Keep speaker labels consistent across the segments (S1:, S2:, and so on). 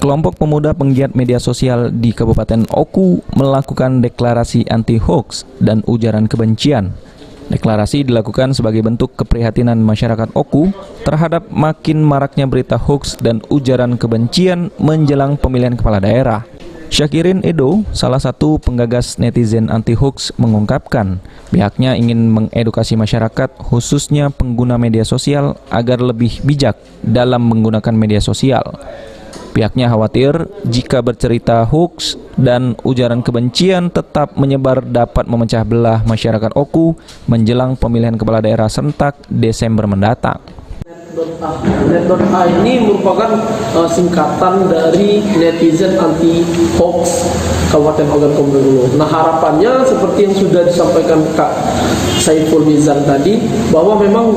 S1: Kelompok pemuda penggiat media sosial di Kabupaten Oku melakukan deklarasi anti-hoax dan ujaran kebencian. Deklarasi dilakukan sebagai bentuk keprihatinan masyarakat Oku terhadap makin maraknya berita hoax dan ujaran kebencian menjelang pemilihan kepala daerah. Syakirin Edo, salah satu penggagas netizen anti-hoax, mengungkapkan pihaknya ingin mengedukasi masyarakat, khususnya pengguna media sosial, agar lebih bijak dalam menggunakan media sosial. Pihaknya khawatir jika bercerita hoax dan ujaran kebencian tetap menyebar dapat memecah belah masyarakat Oku menjelang pemilihan kepala daerah serentak Desember mendatang.
S2: Net.a ini merupakan singkatan dari netizen anti hoax Kabupaten Ogan Komering. Nah, harapannya seperti yang sudah disampaikan Kak Saiful Mizan tadi, bahwa memang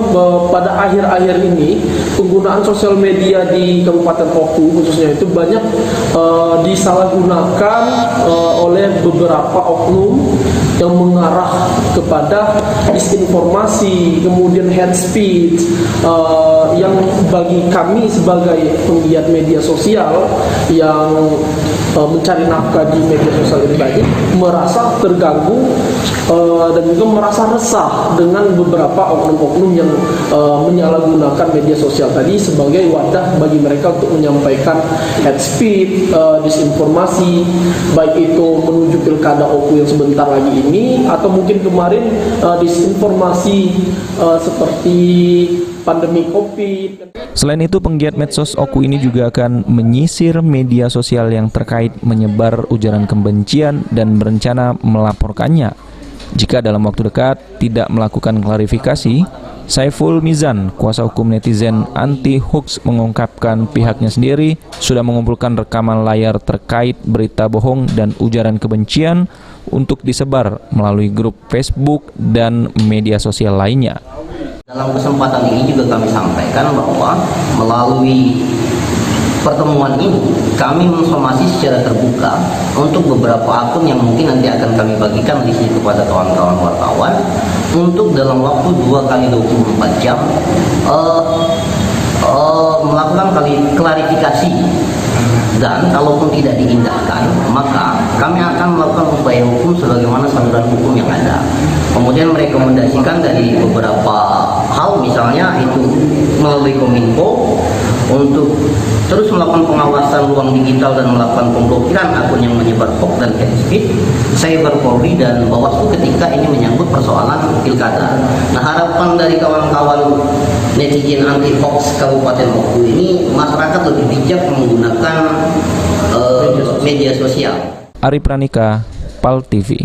S2: pada akhir-akhir ini penggunaan sosial media di Kabupaten Oku khususnya itu banyak disalahgunakan oleh beberapa oknum yang mengarah kepada disinformasi, kemudian hate speech, yang bagi kami sebagai penggiat media sosial yang mencari nafkah di media sosial ini tadi merasa terganggu dan juga merasa resah dengan beberapa oknum-oknum yang menyalahgunakan media sosial tadi sebagai wadah bagi mereka untuk menyampaikan hate speech, disinformasi, baik itu menuju pilkada Oku yang sebentar lagi ini atau mungkin kemarin disinformasi seperti pandemi COVID.
S1: Selain itu, penggiat medsos Oku ini juga akan menyisir media sosial yang terkait menyebar ujaran kebencian dan berencana melaporkannya. Jika dalam waktu dekat tidak melakukan klarifikasi, Saiful Mizan, kuasa hukum netizen anti-hoax, mengungkapkan pihaknya sendiri sudah mengumpulkan rekaman layar terkait berita bohong dan ujaran kebencian untuk disebar melalui grup Facebook dan media sosial lainnya.
S3: Dalam kesempatan ini juga kami sampaikan bahwa melalui pertemuan ini kami mensomasi secara terbuka untuk beberapa akun yang mungkin nanti akan kami bagikan di sini kepada kawan-kawan wartawan untuk dalam waktu 2 kali 24 jam melakukan klarifikasi, dan kalaupun tidak diindahkan maka kami akan melakukan upaya hukum sebagaimana saluran hukum yang ada. Kemudian merekomendasikan dari beberapa hal, misalnya itu melalui Kominfo untuk terus melakukan pengawasan ruang digital dan melakukan pemblokiran akun yang menyebar hoax dan hate speech, Cyber Polri dan Bawaslu ketika ini menyangkut persoalan pilkada. Nah, harapan dari kawan-kawan netizen anti hoax Kabupaten Oku ini, masyarakat lebih bijak menggunakan media sosial.
S1: Ari Pranika, PAL TV.